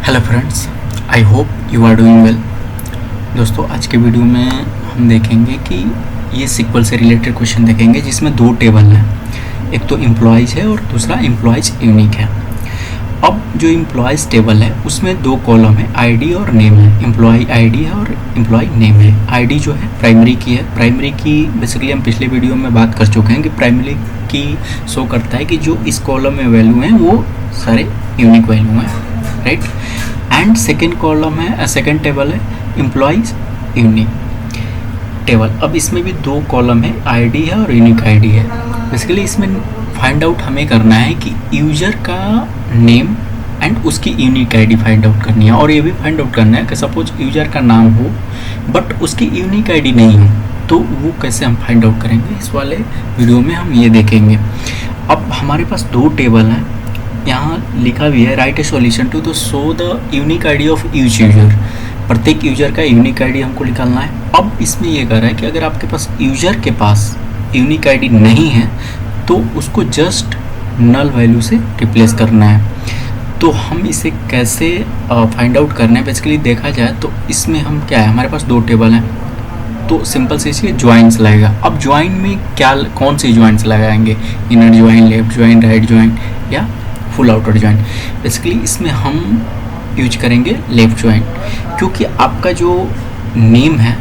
Hello friends, I hope you are doing well. दोस्तों, आज के वीडियो में हम देखेंगे कि ये सिक्वल से रिलेटेड क्वेश्चन देखेंगे जिसमें दो टेबल हैं। एक तो एम्प्लॉयज़ है और दूसरा एम्प्लॉयज़ यूनिक है। अब जो एम्प्लॉयज़ टेबल है उसमें दो कॉलम है, आईडी और नेम है। एम्प्लॉय आईडी है और एम्प्लॉय नेम है। आईडी जो है प्राइमरी की है। प्राइमरी की बेसिकली हम पिछले वीडियो में बात कर चुके हैं कि प्राइमरी की शो करता है कि जो इस कॉलम में वैल्यू हैं वो सारे यूनिक वैल्यू हैं, राइट। एंड सेकेंड कॉलम है, सेकेंड टेबल है एम्प्लॉयज़ यूनिक टेबल। अब इसमें भी दो कॉलम है, आईडी है और यूनिक आईडी है। बेसिकली इसमें फाइंड आउट हमें करना है कि यूज़र का नेम एंड उसकी यूनिक आईडी फाइंड आउट करनी है। और ये भी फाइंड आउट करना है कि सपोज यूज़र का नाम हो बट उसकी यूनिक आईडी नहीं हो तो वो कैसे हम फाइंड आउट करेंगे, इस वाले वीडियो में हम ये देखेंगे। अब हमारे पास दो टेबल हैं, यहाँ लिखा भी है write a solution to show the unique ID of each user. प्रत्येक यूजर का यूनिक आईडी हमको निकालना है। अब इसमें ये कह रहा है कि अगर आपके पास यूजर के पास यूनिक आईडी नहीं है तो उसको जस्ट नल वैल्यू से रिप्लेस करना है। तो हम इसे कैसे फाइंड आउट करना है, बेसिकली देखा जाए तो इसमें हम क्या है, हमारे पास दो टेबल हैं तो सिंपल से इसे ज्वाइंट्स लगेगा। अब ज्वाइन में क्या, कौन सी ज्वाइंट्स लगाएंगे, inner join, left join, right join या फुल आउटर ज्वाइंट। बेसिकली इसमें हम यूज करेंगे लेफ्ट ज्वाइंट, क्योंकि आपका जो नेम है,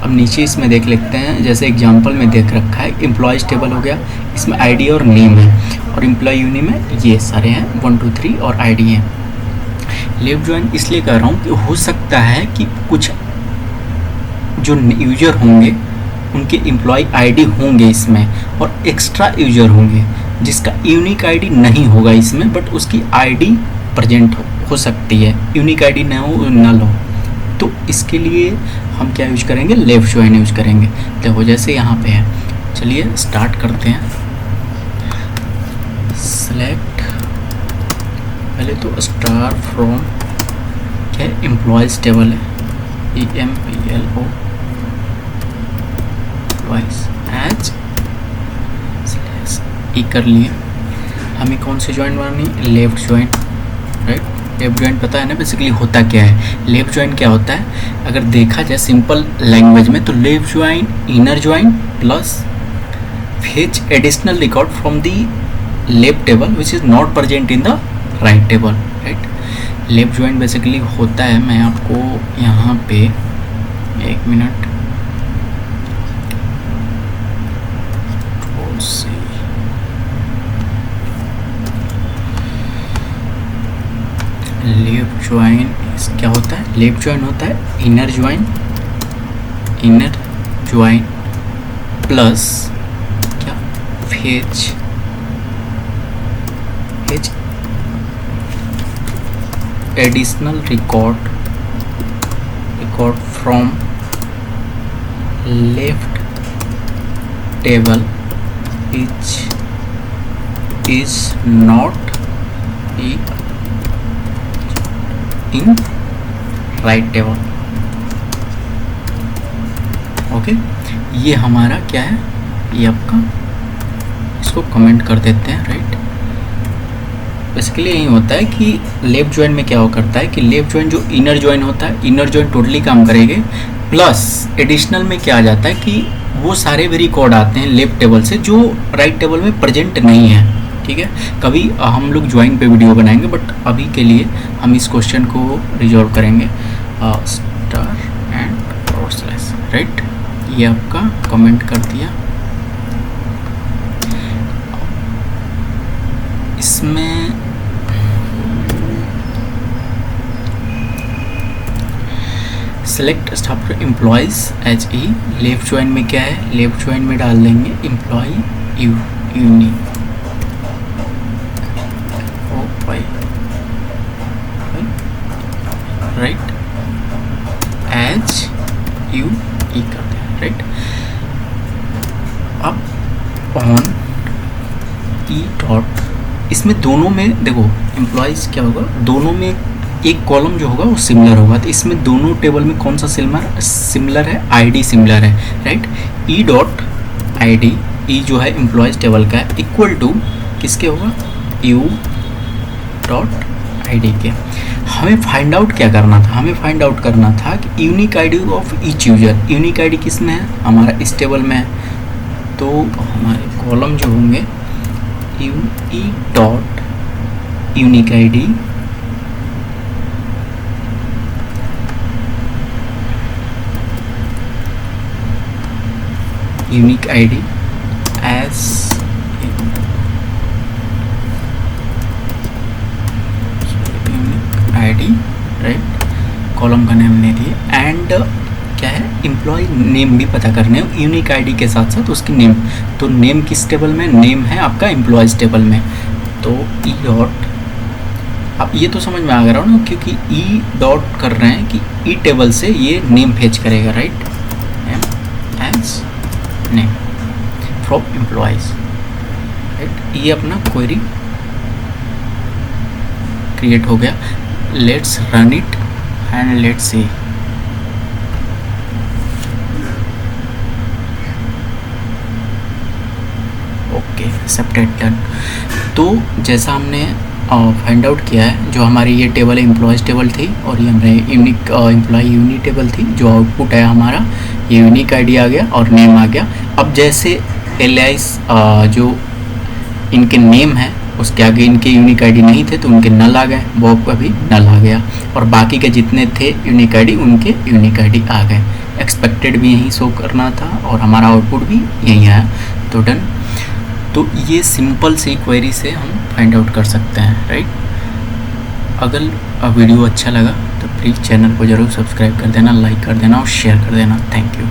अब नीचे इसमें देख लेते हैं, जैसे एग्जांपल में देख रखा है एम्प्लॉयज़ टेबल हो गया, इसमें आईडी और नेम है, और एम्प्लॉय यूनिक में ये सारे हैं 1 2 3 और आईडी है। लेफ्ट ज्वाइंट इसलिए कह रहा हूँ कि हो सकता है कि कुछ जो यूजर होंगे उनके एम्प्लॉय आईडी होंगे इसमें और एक्स्ट्रा यूजर होंगे जिसका यूनिक आईडी नहीं होगा इसमें, बट उसकी आईडी प्रेजेंट हो सकती है, यूनिक आईडी न हो, नल हो। तो इसके लिए हम क्या यूज करेंगे, लेफ्ट ज्वाइन यूज करेंगे। देखो जैसे यहाँ पे है, चलिए स्टार्ट करते हैं। सेलेक्ट, पहले तो स्टार फ्रॉम क्या है, एम्प्लॉयज़ टेबल है, EMPLO एज ई कर लिए। हमें कौन सी ज्वाइंट बनानी, left joint, right. Left joint पता है ना बेसिकली होता क्या है। लेफ्ट ज्वाइंट क्या होता है, अगर देखा जाए सिंपल लैंग्वेज में तो left joint inner joint plus fetch additional record from the left table which is not present in the right table, right. Left joint basically होता है, मैं आपको यहाँ पे एक मिनट लेफ्ट ज्वाइन क्या होता है, लेफ्ट ज्वाइन होता है इनर ज्वाइन प्लस क्या, fetch additional record from left table which is not in right table। Okay, ये हमारा क्या है, ये आपका, इसको कमेंट कर देते हैं, राइट। बेसिकली यही होता है कि लेफ्ट ज्वाइन में क्या हो करता है कि लेफ्ट ज्वाइन जो इनर ज्वाइन होता है, इनर ज्वाइन टोटली काम करेंगे, प्लस एडिशनल में क्या आ जाता है कि वो सारे भी रिकॉर्ड आते हैं लेफ्ट टेबल से जो राइट टेबल में प्रेजेंट नहीं है, ठीक है। कभी हम लोग ज्वाइन पे वीडियो बनाएंगे, बट अभी के लिए हम इस क्वेश्चन को रिजॉल्व करेंगे। Star and forward slash, right. ये आपका कमेंट कर दिया। इसमें select staff employees H E. Left join में क्या है, लेफ्ट ज्वाइन में डाल देंगे employee unique, right, H U E करते हैं, राइट। अब ऑन ई डॉट, इसमें दोनों में देखो एम्प्लॉयज़ क्या होगा, दोनों में एक कॉलम जो होगा वो सिमिलर होगा। तो इसमें दोनों टेबल में कौन सा सिमिलर है, आईडी सिमिलर है, राइट। ई डॉट आईडी, ई जो है एम्प्लॉयज़ टेबल का है, इक्वल टू किसके होगा, यू डॉट आईडी के। हमें फाइंड आउट क्या करना था, हमें फाइंड आउट करना था कि unique ID of each user. Unique ID किस में है, हमारा इस टेबल में है। तो हमारे कॉलम जो होंगे UE dot unique ID unique ID as unique ID, right, column का नेम नहीं दिए। एंड क्या है, एम्प्लॉय नेम भी पता करने हो यूनिक आईडी के साथ साथ उसकी नेम। तो नेम किस टेबल में, नेम है आपका एम्प्लॉयज़ टेबल में। तो ई डॉट, अब ये तो समझ में आ गया ना, क्योंकि ई डॉट कर रहे हैं कि ई टेबल से ये नेम फेच करेगा, right, as name from employees, right. ये अपना क्वेरी क्रिएट हो गया। Let's run it and let's see. Okay, accepted, done. तो जैसा हमने फाइंड आउट किया है, जो हमारी ये टेबल है एम्प्लॉयज़ टेबल थी और ये हमारे यूनिक एम्प्लॉय यूनिक टेबल थी। जो आउटपुट है हमारा ये यूनिक आईडी आ गया और नेम आ गया। अब जैसे एलाइस जो इनके नेम है उसके आगे इनके यूनिक आईडी नहीं थे तो उनके नल आ गए, बॉब का भी नल आ गया, और बाकी के जितने थे यूनिक आईडी उनके यूनिक आईडी आ गए। एक्सपेक्टेड भी यहीं शो करना था और हमारा आउटपुट भी यहीं आया, तो डन। तो ये सिंपल सी क्वेरी से हम फाइंड आउट कर सकते हैं, राइट। अगर वीडियो अच्छा लगा तो प्लीज़ चैनल को ज़रूर सब्सक्राइब कर देना, लाइक कर देना और शेयर कर देना। Thank you.